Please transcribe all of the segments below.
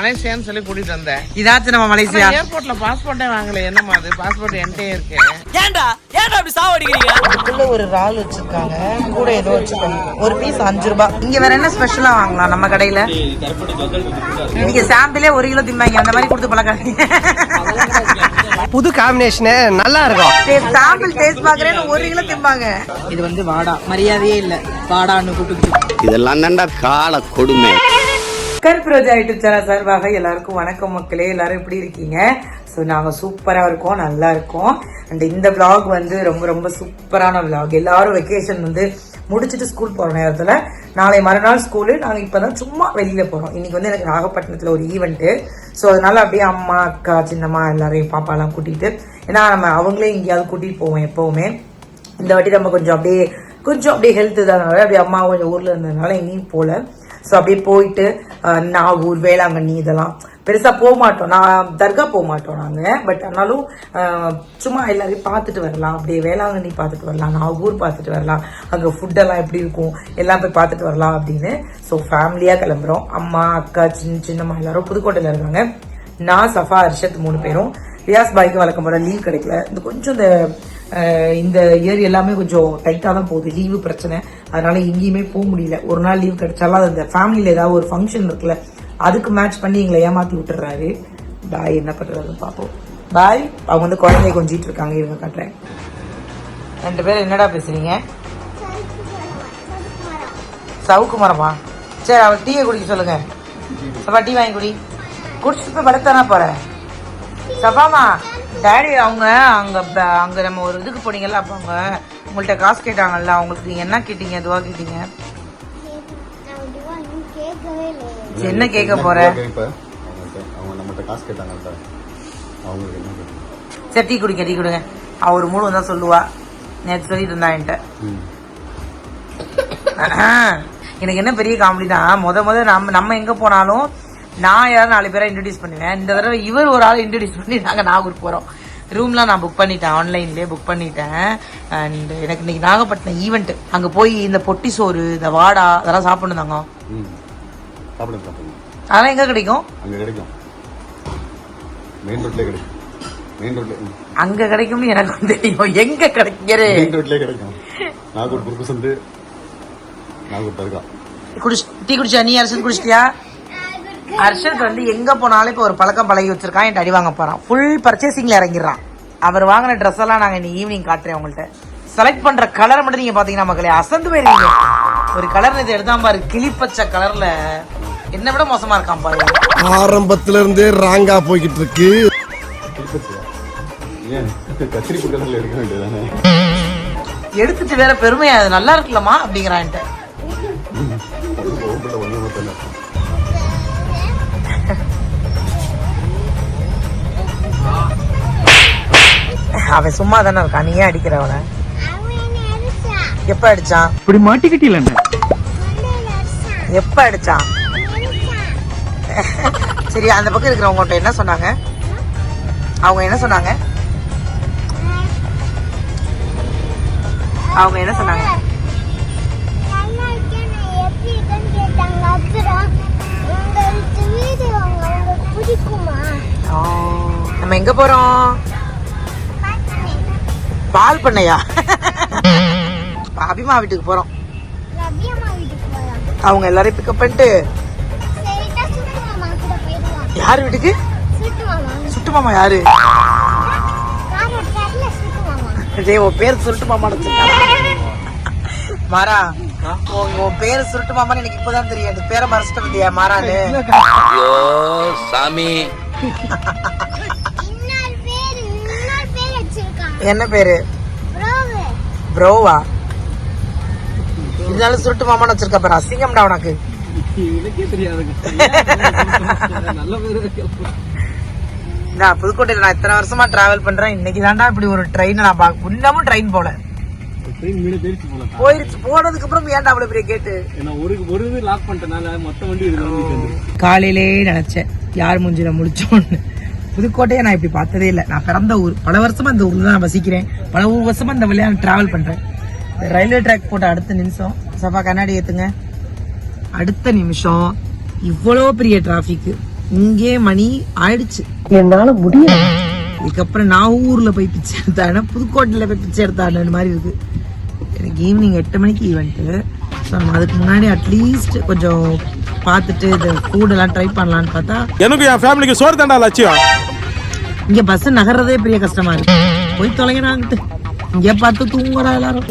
மலேசியான்னு சொல்லி கூட்டிட்டு வந்தேன். இதாச்சும் நம்ம மலேசியா ஏர்போர்ட்ல பாஸ்போர்ட்டே வாங்கல. என்னமா அது? பாஸ்போர்ட் என்கிட்டே இருக்கு. ஏன்டா அப்படி சாவடிக்கிறீங்க? இதுல ஒரு இறால் வச்சிருக்காங்க, கூட ஏதோ வச்சிருக்காங்க. ஒரு பீஸ் 5 ரூபாய். இங்க வேற என்ன ஸ்பெஷலா வாங்கலாம் நம்ம கடையில? நீங்க சாம்பிளே 1 கிலோ திம்பாங்க, அந்த மாதிரி கொடுத்து பழக்காதீங்க. புது காம்பினேஷன் நல்லா இருக்கும். சாம்பிள் டேஸ்ட் பாக்குறேன்னு 1 கிலோ திம்பாங்க. இது வந்து வாடா, மரியாதையே இல்ல. வாடான்னு கூப்பிட்டு இதெல்லாம் தான்டா கால கொடுமை. கருப்புரோஜா யூடியூப் சேனல் சார்பாக எல்லாருக்கும் வணக்கம் மக்களே. எல்லாரும் எப்படி இருக்கீங்க? ஸோ நாங்கள் சூப்பராக இருக்கோம், நல்லா இருக்கோம். அண்ட் இந்த விளாக் வந்து ரொம்ப ரொம்ப சூப்பரான விளாக். எல்லாரும் வெக்கேஷன் வந்து முடிச்சுட்டு ஸ்கூல் போகிற நேரத்தில் நாளை மறுநாள் ஸ்கூலு. நாங்கள் இப்போ தான் சும்மா வெளியில் போகிறோம். இன்றைக்கி வந்து எனக்கு நாகப்பட்டினத்தில் ஒரு ஈவெண்ட்டு. ஸோ அதனால் அப்படியே அம்மா அக்கா சின்னம்மா எல்லாரையும் பாப்பாலாம் கூட்டிகிட்டு, ஏன்னா நம்ம அவங்களே எங்கேயாவது கூட்டிகிட்டு போவோம் எப்போவுமே. இந்த வாட்டி நம்ம கொஞ்சம் அப்படியே ஹெல்த் இதானால அப்படியே அம்மா கொஞ்சம் ஊரில் இருந்ததுனால எங்கேயும் போகல. ஸோ அப்படியே போயிட்டு நாகூர், வேளாங்கண்ணி இதெல்லாம் பெருசாக போக மாட்டோம். நான் தர்கா போக மாட்டோம் நாங்கள். பட் ஆனாலும் சும்மா எல்லாரையும் பார்த்துட்டு வரலாம். அப்படியே வேளாங்கண்ணி பார்த்துட்டு வரலாம், நாகூர் பார்த்துட்டு வரலாம், அங்கே ஃபுட்டெல்லாம் எப்படி இருக்கும் எல்லாம் போய் பார்த்துட்டு வரலாம் அப்படின்னு. ஸோ ஃபேமிலியாக கிளம்புறோம். அம்மா அக்கா சின்னம்மா எல்லாரும் புதுக்கோட்டையில் இருக்காங்க. நான் சஃபா அர்ஷத் 3 பேரும். ரியாஸ் பாய்க்கு வழக்கம் போல லீவ் கிடைக்கல. இந்த கொஞ்சம் இந்த இயர் எல்லாமே கொஞ்சம் டைட்டாக தான் போகுது, லீவு பிரச்சனை. அதனால எங்கேயுமே போக முடியல. ஒரு நாள் லீவ் கிடைச்சாலும் அந்த ஃபேமிலியில் ஏதாவது ஒரு ஃபங்க்ஷன் இருக்குல்ல, அதுக்கு மேட்ச் பண்ணி எங்களை ஏமாத்தி விட்டுறாரு. பாய் என்ன பண்றது பார்ப்போம். பாய். அவங்க வந்து குழந்தைய கொஞ்சிட்டு இருக்காங்க, இவங்க காட்டுறேன். 2 பேரும் என்னடா பேசுறீங்க? சவுக்கு மரமா? சரி, அவள் டீயை குடிக்க சொல்லுங்க. சபா டீ வாங்கி குடி. குடிச்சிட்டு போய் படுத்தானா போறேன். சபாமா டேடி அவங்க அங்க நம்ம ஒரு இதுக்கு போனீங்கல்ல, அப்ப அவங்க உங்கள்ட்ட காசு கேட்டாங்கல்ல, அவங்களுக்கு நீங்க என்ன கேட்டீங்க? எதுவா கேட்டீங்க? என்ன கேட்க போற? சரி டீ குடுங்க. அவர் மூணு தான் சொல்லுவா. நேற்று சொல்லிட்டு இருந்தா என்கிட்ட. எனக்கு என்ன பெரிய காமெடி தான், முத நம்ம எங்க போனாலும் நான் யாரும் 4 பேரை இன்ட்ரடியூஸ் பண்ணுவேன். இந்த தடவை இவர் ஒரு ஆள் இன்ட்ரடியூஸ் பண்ணி நாங்கள் நாகூர் போகிறோம். ரூம்லாம் நான் புக் பண்ணிட்டேன், ஆன்லைன்லேயே புக் பண்ணிட்டேன். அண்ட் எனக்கு இன்னைக்கு நாகப்பட்டினம் ஈவெண்ட். அங்கே போய் இந்த பொட்டி சோறு, இந்த வாடா அதெல்லாம் சாப்பிடுதாங்க. அதெல்லாம் எங்கே கிடைக்கும்? அங்கே கிடைக்கும்னு எனக்கு தெரியும். எங்கே கிடைக்கும்? டீ குடிச்சா நீ? அரசு குடிச்சிட்டியா? அர்ஷத் வந்து எங்க போனாலும் இப்ப ஒரு பழக்கம் பழகி வச்சிருக்கான். என் அடி வாங்க போறான். ஃபுல் பர்ச்சேசிங்ல இறங்கிடுறான். அவர் வாங்கின ட்ரெஸ் எல்லாம் நாங்க இன்னைக்கு ஈவினிங் காட்டுறேன் உங்கள்ட்ட. செலக்ட் பண்ற கலரை மட்டும் நீங்க பாத்தீங்கன்னா மக்களே அசந்து போயிருக்கீங்க. ஒரு கலர் நேற்று எடுத்தான் பாரு, கிளிப்பச்சை கலர்ல. என்ன விட மோசமா இருக்கான் பாரு. ஆரம்பத்துல இருந்தே ராங்கா போய்கிட்டு இருக்கு. எடுத்துட்டு வேற பெருமையா, அது நல்லா இருக்குல்லமா அப்படிங்கிறான். அவன் சும்மா தானே இருக்கான், நீ ஏன் அடிக்கிற அவனை? எப்ப அடிச்சான்? இப்படி மாட்டிக்கிட்டீல? எப்ப அடிச்சான்? சரி, அந்த பக்கம் இருக்கிறவங்க என்ன சொன்னாங்க? அவங்க என்ன சொன்னாங்க? நம்ம எங்க போறோம்? பால் பண்ணையா? அபிமா வீட்டுக்கு போறோம். அவங்க எல்லாரையும் பிக்கப் பண்ணிட்டு யாரு வீட்டுக்கு? சுட்டு மாமா. யாரு? உன் பேர் சுருட்டு மாமா மாறா? உன் பேரு சுருட்டு மாமான்னு எனக்கு இப்பதான் தெரியாது. பேரை மறைச்சிட்டு வந்தியா மாறான்னு? சாமி என்ன பேரு? ப்ரோவா? இருந்தாலும் சுருட்டு மாமான்னு வச்சிருக்க பாரு. அசிங்கம்டா உனக்கு. புதுக்கோட்டையில நான் இத்தனை வருஷமா டிராவல் பண்றேன். இன்னைக்கு தாண்டா இப்படி ஒரு ட்ரெயின் நான் பாக்க. இன்னமும் ட்ரெயின் போல போயிருச்சு. போனதுக்கு அப்புறம் ஏன்டா அவ்வளவு பெரிய கேட்டு? காலையிலே நினைச்சேன் யார் மூஞ்சில முடிச்சோன்னு. புதுக்கோட்டையை நான் இப்படி பார்த்ததே இல்லை. நான் பிறந்த ஊர். பல வருஷமா இந்த ஊர்ல தான் வசிக்கிறேன். பல வருஷமா இந்த வழியா டிராவல் பண்றேன். ரயில்வே ட்ராக் போட்ட அடுத்த நிமிஷம் சபா கண்ணாடி ஏத்துங்க. அடுத்த நிமிஷம் இவ்வளோ பெரிய டிராபிக். இங்கே மணி ஆயிடுச்சு, என்னால முடியல. இதுக்கப்புறம் நாகூர்ல போய் பிச்சை எடுத்தானே, புதுக்கோட்டையில போய் பிச்சை எடுத்தானு மாதிரி இருக்கு. எனக்கு ஈவினிங் 8 மணிக்கு ஈவெண்ட்டு. ஸோ நம்ம அதுக்கு முன்னாடி அட்லீஸ்ட் கொஞ்சம் பார்த்துட்டு இந்த ஃபுட் எல்லாம் ட்ரை பண்ணலான்னு பார்த்தா எனக்கு என் ஃபேமிலிக்கு சோறு தாண்டா லட்சியம். இங்க பஸ் நகர்றதே பெரிய கஷ்டமா இருக்கு. போய் தொலைங்கடாங்கிட்டு இங்க பார்த்து தூங்குறா எல்லாரும்.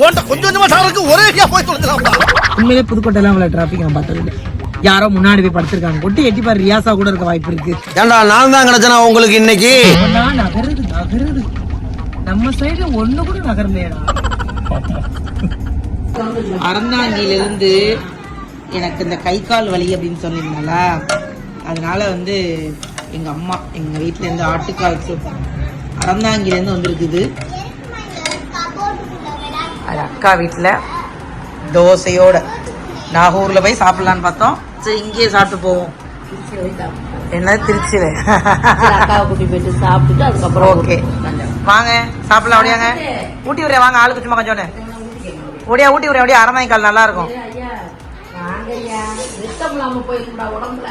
உண்மையிலே புதுக்கோட்டையெல்லாம் அவ்வளவு டிராபிக் நான் பார்த்தது இல்லை. யாரோ முன்னாடி போய் படுத்திருக்காங்க. கொட்டி எட்டி பாரு, ரியாசா கூட இருக்க வாய்ப்பு இருக்கு. ஏண்டா நான் தான் கிடைச்சனா உங்களுக்கு இன்னைக்கு? நகருது நகருது, நம்ம சைடுல ஒண்ணு கூட நகரலையடா. அறந்தாங்கில இருந்து எனக்கு இந்த கை கால் வலி அப்படின்னு சொன்னீங்கல்ல, அதனால வந்து எங்க அம்மா எங்க வீட்டுல இருந்து ஆட்டுக்கால் சூப் அறந்தாங்கில இருந்து வந்திருக்குது. அது அக்கா வீட்டுல தோசையோட நாகூர்ல போய் சாப்பிடலான்னு பார்த்தோம். சரி இங்கேயே சாப்பிட்டு போவோம். என்னது திருச்சியில அக்காவை கூட்டி போயிட்டு சாப்பிட்டுட்டு அதுக்கப்புறம் ஓகே வாங்க சாப்பிடலாம். அப்படியாங்க ஊட்டி விடுறேன் வாங்க, ஆளுக்கு சும்மா கொஞ்சம் ஓடியா ஊட்டி விடுறேன். அப்படியே அரநாய்க்கால் நல்லா இருக்கும். ரத்தம் இல்லாம போயிருக்கா உடம்புல,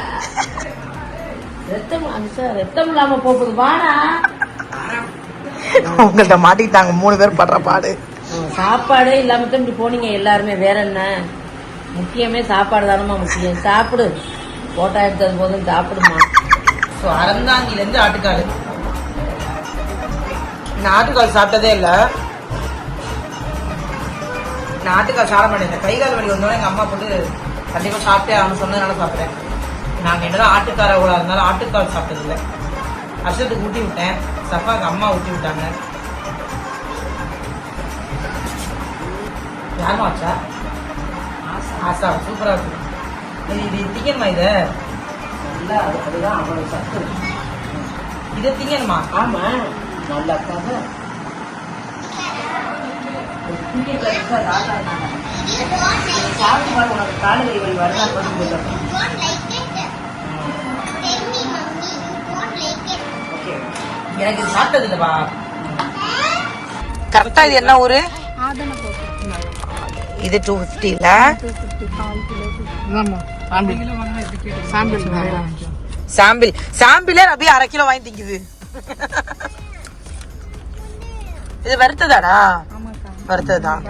ரத்தம் இல்லாம போகுது. வாடா உங்கள்ட்ட மாட்டிட்டாங்க 3 பேர் படுற பாடு. சாப்பாடே இல்லாம தான் இப்படி போனீங்க எல்லாருமே. வேற என்ன முக்கியமே சாப்பாடு தானமா முக்கியம். சாப்பிடு, போட்டோ எடுத்தது போதும் சாப்பிடுமா. ஸோ அறந்தாங்கில இருந்து ஆட்டுக்கால். நான் ஆட்டுக்கால் சாப்பிட்டதே இல்லை. நான் ஆட்டுக்கால் சாப்பிட மாட்டேன். கை கால் வலி வந்தோட எங்க அம்மா போட்டு கண்டிப்பா சாப்பிட்டே அவனு சொன்னதுனால சாப்பிட்டேன். நாங்க என்னதான் ஆட்டுக்கார கூட இருந்தாலும் ஆட்டுக்கால் சாப்பிட்டது இல்லை. அர்ஷத்துக்கு ஊட்டி விட்டேன், சஃபாக்கு அம்மா ஊட்டி விட்டாங்க. யாருமா ஆச்சா? ஆசா சூப்பரா இருக்கு. இது திங்கணுமா? அதுதான் அவ்வளவு சத்து. இதை திங்கணுமா? ஆமா, நல்லா சாப்பிட்டு பார்த்து உனக்கு காலை வலி வருதா போது. எனக்கு இது சாப்பிட்டது இல்லப்பா. கரெக்டா இது என்ன ஊரு? இது 250 இல்ல? சாம்பிள் சாம்பிளே அப்படியே 1/2 கிலோ வாங்கி திங்குது. இது வறுத்ததாடா? வறுத்ததுதான்.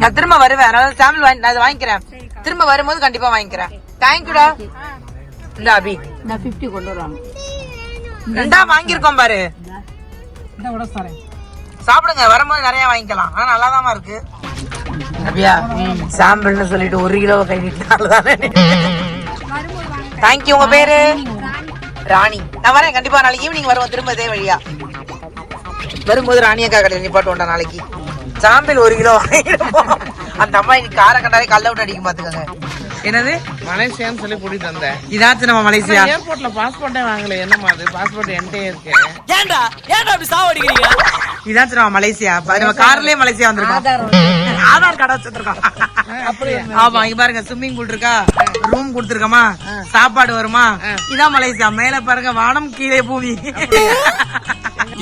நான் திரும்ப வருவேன், அதனால சாம்பிள் நான் வாங்கிக்கிறேன். திரும்ப வரும்போது கண்டிப்பா வாங்கிக்கிறேன். தேங்க்யூடா. இந்த அபி நான் 50 கொண்டு வராங்க. 2 வாங்கிருக்கோம் பாரு. சாப்பிடுங்க, வரும்போது நிறைய வாங்கிக்கலாம். ஆனா நல்லாதான் இருக்கு. அபியா சாம்பிள்னு சொல்லிட்டு 1 கிலோ கை நீட்டாலதானே. தேங்க்யூ. உங்க பேரு? ராணி. நான் வரேன் கண்டிப்பா. நாளைக்கு ஈவினிங் வருவோம் திரும்ப இதே வழியா. வரும்போது ராணி அக்கா கடையில் நிப்பாட்டுவோம்டா நாளைக்கு. சாம்பிள் 1 கிலோ வாங்கிடுவோம். அந்த அம்மா இன்னைக்கு காரை கண்டாலே கல்ல விட்டு அடிக்க பாத்துக்கோங்க. என்னது மலேசியான்னு சொல்லி கூட்டிட்டு வந்தேன். இதாச்சும் நம்ம மலேசியா ஏர்போர்ட்ல பாஸ்போர்ட்டே வாங்கல. என்னமா அது? பாஸ்போர்ட் என்கிட்டே இருக்கு. ஏண்டா அப்படி சாவடிக்கிறீங்க? இதாச்சும் நம்ம மலேசியா. நம்ம கார்லயே மலேசியா வந்திருக்கோம். ஆதார் கார்டு வச்சிருக்கோம். ஆமா இங்க பாருங்க, ஸ்விம்மிங் பூல் இருக்கா, ரூம் கொடுத்துருக்கோமா, சாப்பாடு வருமா. இதான் மலேசியா. மேல பாருங்க வானம், கீழே பூமி.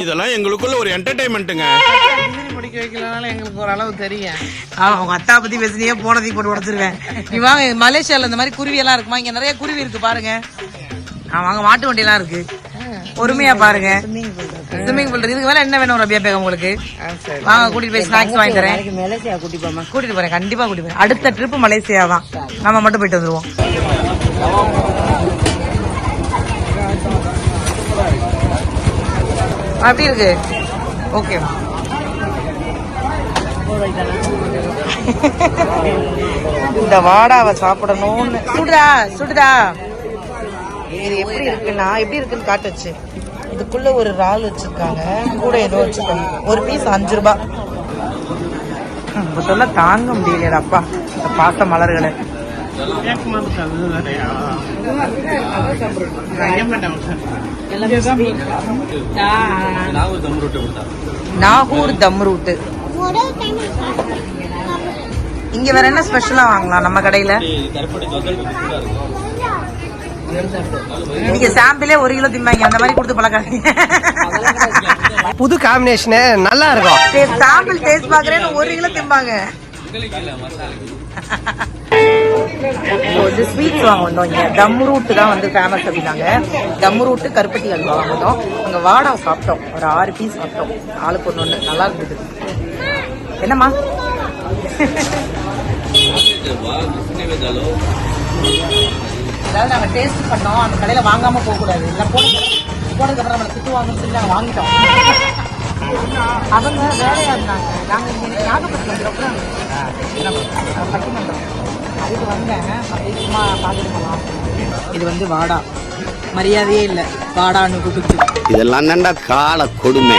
இதெல்லாம் எங்களுக்குள்ள ஒரு என்டர்டைன்மெண்ட்டுங்க. முடிக்க வைக்கலனால எங்களுக்கு ஒரு அளவு தெரியும். அவங்க அத்தா பத்தி பேசினியே போனதையும் போட்டு உடச்சிருவேன். நீ வாங்க, மலேசியால இந்த மாதிரி குருவி எல்லாம் இருக்குமா? இங்க நிறைய குருவி இருக்கு பாருங்க. வாங்க, மாட்டு வண்டி எல்லாம் இருக்கு. பொறுமையா பாருங்க. ஸ்விம்மிங் பூல் இதுக்கு மேல என்ன வேணும் ரபியா பேகம் உங்களுக்கு? வாங்க, கூட்டிட்டு போய் ஸ்நாக்ஸ் வாங்கி தரேன். மலேசியா கூட்டிட்டு போறேன், கண்டிப்பா கூட்டிட்டு போறேன். அடுத்த ட்ரிப் மலேசியா தான். நம்ம மட்டும் போயிட்டு வந்துருவோம். அப்படி இருக்கு. ஓகே இந்த வாடாவை சாப்பிடணும்னு. சுடுதா சுடுதா. இது எப்படி இருக்குன்னா, எப்படி இருக்குன்னு காட்டுச்சு. இதுக்குள்ள ஒரு இறால் வச்சிருக்காங்க, கூட ஏதோ வச்சிருக்காங்க. ஒரு பீஸ் 5 ரூபாய். சொல்ல தாங்க முடியல அப்பா இந்த பாச மலர்களை. நாகூர் தம் ரூட்டு. இங்க வேற என்ன ஸ்பெஷலா வாங்கலாம் நம்ம கடையில? நீங்க சாம்பிளே 1 கிலோ திம்பாங்க, அந்த மாதிரி கொடுத்து பழக்காதீங்க. புது காம்பினேஷன் நல்லா இருக்கும். சாம்பிள் டேஸ்ட் பாக்குறேன்னு 1 கிலோ திம்பாங்க. வந்து ஸ்வீட்ஸ் வாங்க வந்தோம். இங்கே தம் ரூட்டு தான் வந்து ஃபேமஸ் அப்படின்னாங்க. தம் ரூட்டு கருப்பட்டி அல்வா வாங்க வந்தோம். அங்கே வாடா சாப்பிட்டோம், ஒரு 6 பீஸ் சாப்பிட்டோம், ஆளுக்கு ஒன்று. நல்லா இருந்தது. என்னம்மா அதாவது நாங்கள் டேஸ்ட் பண்ணோம், அந்த கடையில் வாங்காமல் போகக்கூடாது. இல்லை போனதுக்கப்புறம் நம்மளை திட்டுவாங்கன்னு சொல்லி நாங்கள் வாங்கிட்டோம். அவங்க வேலையாக இருந்தாங்க. நாங்கள் இங்கே நாகப்பட்டினம் பட்டிமன்றம் அதுக்கு வந்தேன். அப்படியே சும்மா பார்த்துட்டு போகலாம். இது வந்து வாடா, மரியாதையே இல்லை, வாடான்னு கூப்பிட்டு. இதெல்லாம் தான்டா கால கொடுமை.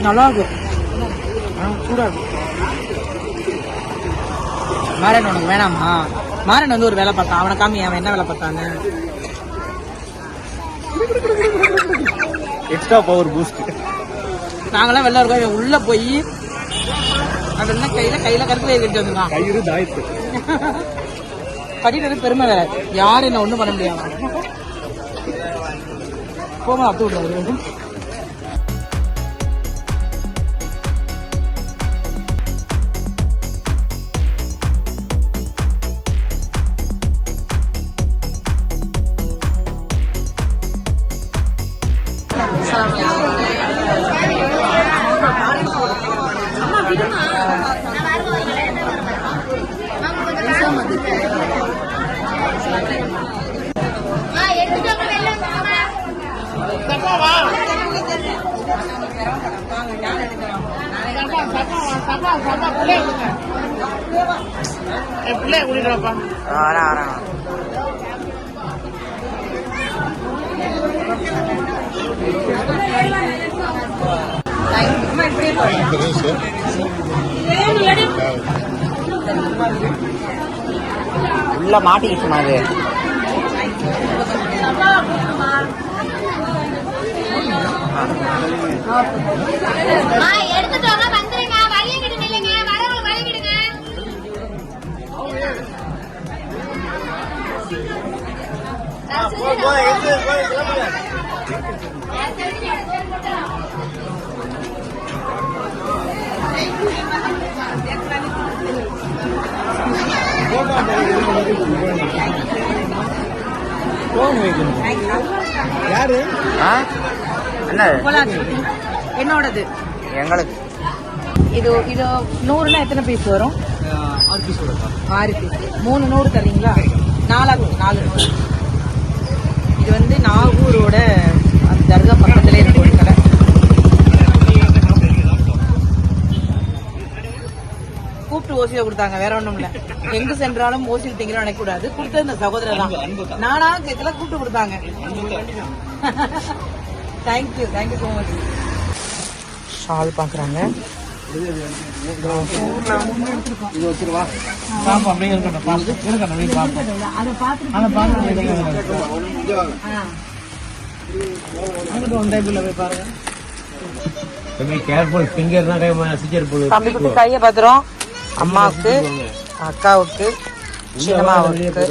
நல்லா இருக்கும், சூடாக இருக்கும். மாறன் உனக்கு வேணாமா? மாறன் வந்து ஒரு வேலை பார்த்தான். அவனை காமி, அவன் என்ன வேலை பார்த்தான்னு. Extra power boost. நாங்களாம் வெளில இருக்கோம். இவன் உள்ள போய் அது என்ன கையில கருப்பு வேக கட்டி வந்துருக்கான். கயிறு தாய்ப்பு கட்டிட்டு பெருமை வேற. யாரும் என்ன ஒண்ணும் பண்ண முடியாது. போமா அத்து விடுறாரு. பிள்ளைய கூட்டிட்டு உள்ள மாட்டிக்கிச்சுமா அது. எடுத்துட்டு வாங்க, வந்துருங்க, வழியங்கிட்டு நில்லுங்க, வரவங்க வழிகிடுங்க. யாரு என்னோடது எங்களுக்கு இது 100னா எத்தனை பீஸ் வரும்? 6 பீஸ். 3 100 தரீங்களா? 4 100. இது வந்து நாகூரோட அந்த தர்கா பக்கத்துல இருக்கு ஒரு கடை. கூப்பிட்டு ஓசியில கொடுத்தாங்க, வேற ஒண்ணும் இல்ல. எங்க சென்றாலும் ஓசியில் திங்கிறோம் நினைக்கக்கூடாது. கொடுத்தது இந்த சகோதரர் தான். நானா கேட்கல, கூப்பிட்டு கொடுத்தாங்க. Thank you so much. ஷால் பாக்குறாங்க. கைய பாத்துறோம். அம்மாவுக்கு, அக்காவுக்கு, சின்னம்மாவுக்கு.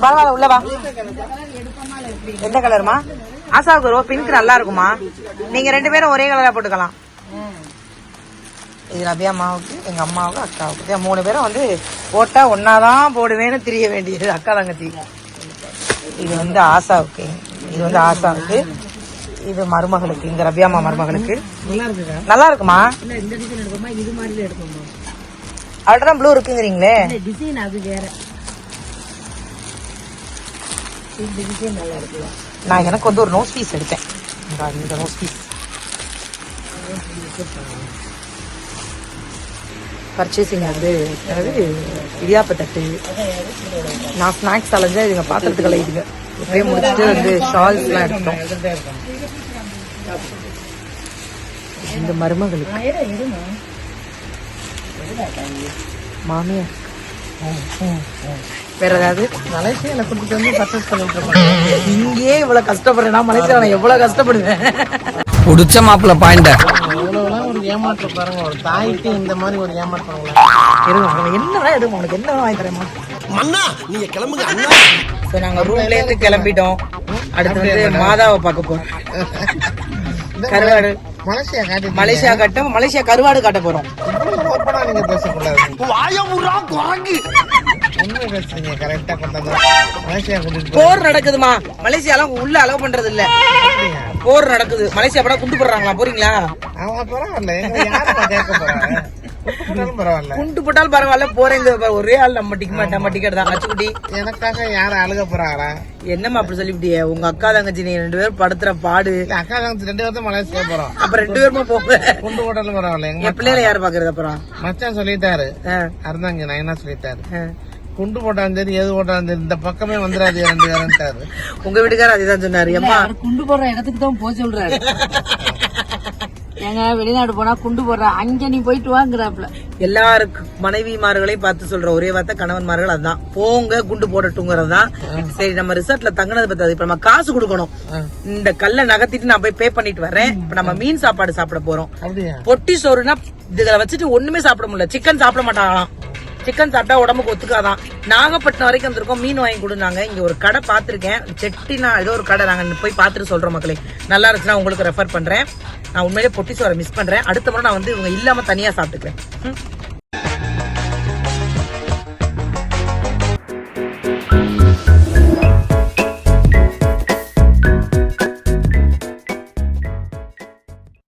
பரவாயில்ல, உள்ளவா. எந்த கலருமா? ஆசாவுக்கு ரோ பிங்க் நல்லா இருக்குமா? நீங்க 2 பேரும் ஒரே கலரா போட்டுக்கலாம். இது ரபியா அம்மாவுக்கு, எங்க அம்மாவுக்கு, அக்காவுக்கு. 3 பேரும் வந்து போட்டா ஒன்னாதான் போடுவேன்னு தெரிய வேண்டியது. அக்கா தங்கச்சி. இது வந்து ஆசாவுக்கு, இது வந்து ஆசாவுக்கு, இது மருமகளுக்கு, இந்த ரபியா அம்மா மருமகளுக்கு. நல்லா இருக்குமா? அவர்தான் ப்ளூ இருக்குங்கிறீங்களே. டிசைன் அது வேற. நான் எனக்கு வந்து ஒரு நோஸ் பீஸ் எடுத்தேன். இந்த நோஸ் பீஸ் பர்ச்சேசிங் வந்து இடியாப்ப தட்டு. நான் ஸ்நாக்ஸ் அலைஞ்சா இதுங்க பாத்திரத்துக்களை இதுங்க இப்படியே முடிச்சுட்டு வந்து ஷால்ஸ் எல்லாம் எடுத்தோம். இந்த மருமகளுக்கு மாமியார் வேற ஏதாவது மலேசியால கூட்டிட்டு வந்து பர்ச்சேஸ் பண்ணிட்டு இருக்கோம். இங்கேயே இவ்வளவு கஷ்டப்படுறேன். நான் மலேசியால எவ்வளவு கஷ்டப்படுவேன். புடிச்ச மாப்பிள்ள பாயிண்ட எவ்வளவுலாம் ஒரு ஏமாற்றம் பாருங்க. ஒரு தாய்க்கு இந்த மாதிரி ஒரு ஏமாற்றம் என்ன எடுக்கும் உனக்கு என்ன வாங்கி தரேமா? அண்ணா நீங்க கிளம்புங்க அண்ணா. சோ நாங்க ரூம்ல இருந்து கிளம்பிட்டோம். அடுத்து வந்து மாதாவை பார்க்க போறோம். கருவாடு மலேசியா காட்டி மலேசியா காட்ட மலேசியா கருவாடு காட்ட போறோம். ஓப்பனா நீங்க பேசக்கூடாது. வாயமுறா குரங்கு. உண்மை பேசுறீங்க. கரெக்டா கொண்டாந்து மலேசியா கூட்டிட்டு போர் நடக்குதுமா. மலேசியாலாம் உள்ள அலோவ் பண்றது இல்ல. போர் நடக்குது. மலேசியா படம் குண்டு போடுறாங்களா, போறீங்களா? அவங்க பரவாயில்ல, எங்க யாரும் கேட்க போறாங்க. பரவாயில்ல, குண்டு போட்டாலும் பரவாயில்ல, போறேங்க. ஒரே ஆள் நம்ம டிக்கெட் தான். அச்சுக்குட்டி எனக்காக யாரும் அழுக போறாங்களா? என்னம்மா அப்படி சொல்லிவிட்டியே? உங்க அக்கா தங்கச்சி நீங்க 2 பேரும் படுத்துற பாடு. அக்கா தங்கச்சி 2 பேரும் மலேசியா போறோம். அப்ப 2 பேருமா போங்க. குண்டு போட்டாலும் பரவாயில்ல. என் பிள்ளைல யாரு பாக்குறது? அப்புறம் மச்சான் சொல்லிட்டாரு, அருந்தாங்க நயனா சொல்லிட்டாரு, குண்டு போட்டாலும் சரி எது போட்டாலும் சரி இந்த பக்கமே வந்துடாது 2 பேருன்ட்டாரு. உங்க வீட்டுக்காரர் அதுதான் சொன்னாரு. அம்மா குண்டு போடுற இடத்துக்கு தான் போக சொல்றாரு. ஏங்க வெளிநாடு போனா குண்டு போடுற அங்க நீ போயிட்டு வாங்குறாப்ல. எல்லாருக்கும் மனைவிமார்களையும் பார்த்து சொல்ற ஒரே வார்த்தை கணவன்மார்கள் அதுதான், போங்க குண்டு போடட்டுங்கிறதுதான். சரி, நம்ம ரிசார்ட்ல தங்கினது பத்தாது, இப்ப நம்ம காசு கொடுக்கணும். இந்த கல்லை நகர்த்திட்டு நான் போய் பே பண்ணிட்டு வரேன். இப்ப நம்ம மீன் சாப்பாடு சாப்பிட போறோம். அப்படியா? பொட்டி சோறுனா இதுல வச்சுட்டு ஒண்ணுமே சாப்பிட முடியல. சிக்கன் சாப்பிட மாட்டாங்களாம். சிக்கன் சாப்பிட்டா உடம்புக்கு ஒத்துக்காதான். நாகப்பட்டினம் வரைக்கும் வந்திருக்கோம், மீன் வாங்கி கொடுத்தாங்க. இங்க ஒரு கடை பாத்திருக்கேன், செட்டினா ஏதோ ஒரு கடை. நாங்க போய் பாத்துட்டு சொல்றோம் மக்களே. நல்லா இருந்துச்சுன்னா உங்களுக்கு ரெஃபர் பண்றேன். நான் உண்மையிலே பொட்டி சோறை மிஸ் பண்றேன். அடுத்த முறை நான் வந்து இவங்க இல்லாம தனியா சாப்பிட்டுக்கிறேன்.